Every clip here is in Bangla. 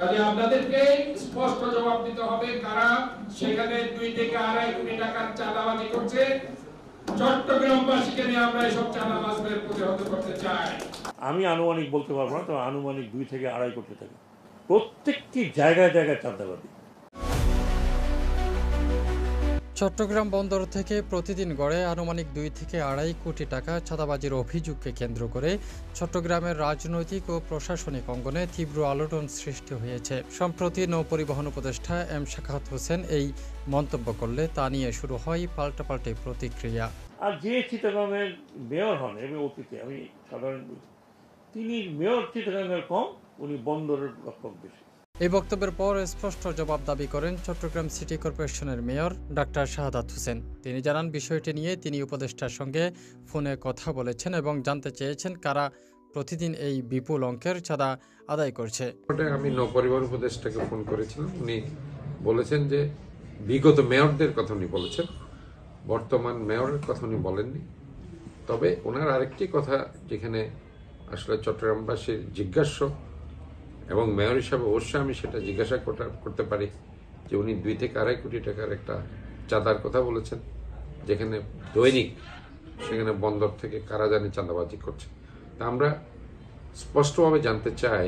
কাজে আপনাদেরকে স্পষ্ট জবাব দিতে হবে কারা সেখানে 2 থেকে 2.5 কোটি টাকার চাঁদাবাজি করছে। চট্টগ্রামবাসীকে নিয়ে আমরা এসব চাঁদাবাজদের প্রতিহত করতে চাই। আমি আনুমানিক বলতে পারবো না, তবে আনুমানিক 2 থেকে 2.5 কোটি টাকা প্রত্যেকটি জায়গায় জায়গায় চাঁদাবাজি। চট্টগ্রাম বন্দর থেকে প্রতিদিন গড়ে আনুমানিক 2 থেকে 2.5 কোটি টাকা চাঁদাবাজির অভিযোগকে কেন্দ্র করে চট্টগ্রামের রাজনৈতিক ও প্রশাসনিক অঙ্গনে তীব্র আলোড়ন সৃষ্টি হয়েছে। সম্প্রতি নৌপরিবহন উপদেষ্টা এম শাখাওয়াত হোসেন এই মন্তব্য করলে তা নিয়ে শুরু হয় পাল্টাপাল্টি প্রতিক্রিয়া। আর যে চিটাগাংয়ের মেয়র হন এবং অতীতে আমি সাধারণ তিনি মেয়র চিটাগাংয়ের কম, উনি বন্দরের রক্ষক বেশি। এই বক্তব্যের পর স্পষ্ট জবাব দাবি করেন চট্টগ্রাম সিটি কর্পোরেশনের মেয়র ডাক্তার শাহাদাত হোসেন। তিনি জানান, বিষয়টি নিয়ে তিনি উপদেষ্টার সঙ্গে ফোনে কথা বলেছেন এবং জানতে চেয়েছেন কারা প্রতিদিন এই বিপুল অঙ্কের চাঁদা আদায় করছে। আমি নৌপরিবহন উপদেষ্টাকে ফোন করেছিলাম, উনি বলেছেন যে বিগত মেয়রদের কথা উনি বলেছেন, বর্তমান মেয়রের কথা উনি বলেননি। তবে ওনার আরেকটি কথা যেখানে আসলে চট্টগ্রামবাসীর জিজ্ঞাস্য এবং মেয়র হিসাবে অবশ্যই আমি সেটা জিজ্ঞাসা করতে পারি যে উনি 2 থেকে 2.5 কোটি টাকার একটা চাঁদার কথা বলেছেন, যেখানে দৈনিক সেখানে বন্দর থেকে কারা জানি চাঁদাবাজি করছে। তা আমরা স্পষ্টভাবে জানতে চাই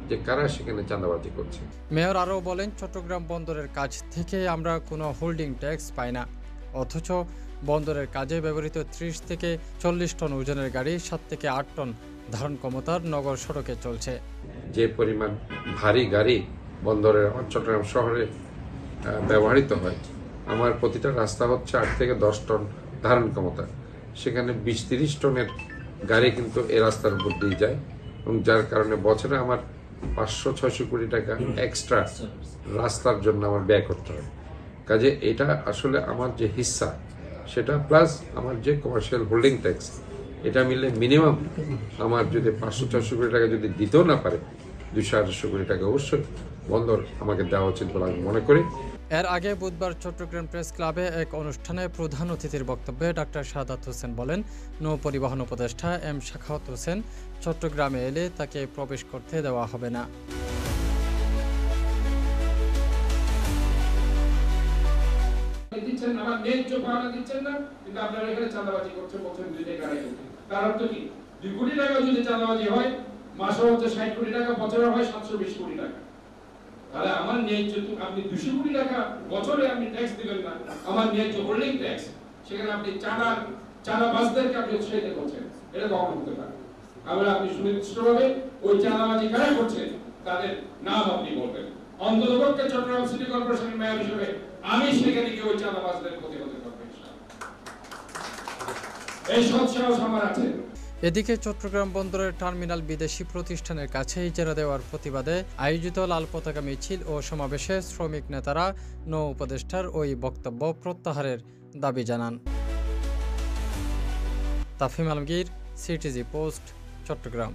যে কারা সেখানে চাঁদাবাজি করছে। মেয়র আরও বলেন, চট্টগ্রাম বন্দরের কাজ থেকে আমরা কোনো হোল্ডিং ট্যাক্স পাই না, অথচ বন্দরের কাজে ব্যবহৃত 30 থেকে 40 টন ওজনের গাড়ি 7 থেকে 8 টন ধারণ ক্ষমতার নগর সড়কে চলছে। যে পরিমাণ ভারী গাড়ি বন্দরের চট্টগ্রাম শহরে ব্যবহৃত হয়, আমার প্রতিটা রাস্তা হচ্ছে 8 থেকে 10 টন ধারণ ক্ষমতা, সেখানে 20-30 টনের গাড়ি কিন্তু এই রাস্তার উপর দিয়ে যায় এবং যার কারণে বছরে আমার 500-600 কোটি টাকা এক্সট্রা রাস্তার জন্য আমার ব্যয় করতে হয়। কাজে এটা আসলে আমার যে হিস্সা সেটা প্লাস আমার যে কমার্শিয়াল হোল্ডিং ট্যাক্স, এটা মিলে মিনিমাম আমার যদি 500-600 কোটি টাকা যদি দিতেও না পারে, 200-800 কোটি টাকা অবশ্যই বন্দর আমাকে দেওয়া উচিত বলে আমি মনে করি। এর আগে বুধবার চট্টগ্রাম প্রেস ক্লাবে এক অনুষ্ঠানে প্রধান অতিথির বক্তব্যে ডাক্তার শাহাদাত হোসেন বলেন, নৌপরিবহন উপদেষ্টা এম শাখাওয়াত হোসেন চট্টগ্রামে এলে তাকে প্রবেশ করতে দেওয়া হবে না। দিচ্ছেন না, আমার ন্যায্য পাওনা দিচ্ছেন না, কিন্তু আপনারা এখানে চাঁদাবাজি করছেন, বলছেন 2 থেকে 2.5 কোটি। তার অর্থ কি? 2 কোটি টাকা যদি চাঁদাবাজি হয়, মাসে হচ্ছে 60 কোটি টাকা, বছরে হয় 720 কোটি টাকা। তাহলে আমার ন্যায্য, আপনি 200 কোটি টাকা বছরে আপনি ট্যাক্স দিবেন না, আমার ন্যায্য হোল্ডিং ট্যাক্স, সেখানে আপনি চাঁদাবাজদেরকে আপনি উৎসাহিত করছেন, এটা কখন হতে পারে? আবার আপনি সুনির্দিষ্টভাবে ওই চাঁদাবাজি কারা করছে তাদের নাম আপনি বলবেন। অন্ততপক্ষে চট্টগ্রাম সিটি কর্পোরেশনের মেয়র হিসেবে আমি সেখানে গিয়ে ওই চাঁদাবাজদের প্রতিহত করব, এই সৎ সাহস আমার আছে। এদিকে চট্টগ্রাম বন্দরের টার্মিনাল বিদেশি প্রতিষ্ঠানের কাছে ইজারা দেওয়ার প্রতিবাদে আয়োজিত লাল পতাকা মিছিল ও সমাবেশে শ্রমিক নেতারা নৌ উপদেষ্টার ওই বক্তব্য প্রত্যাহারের দাবি জানান। Tafim Alamgir, CTG post, Chittagong.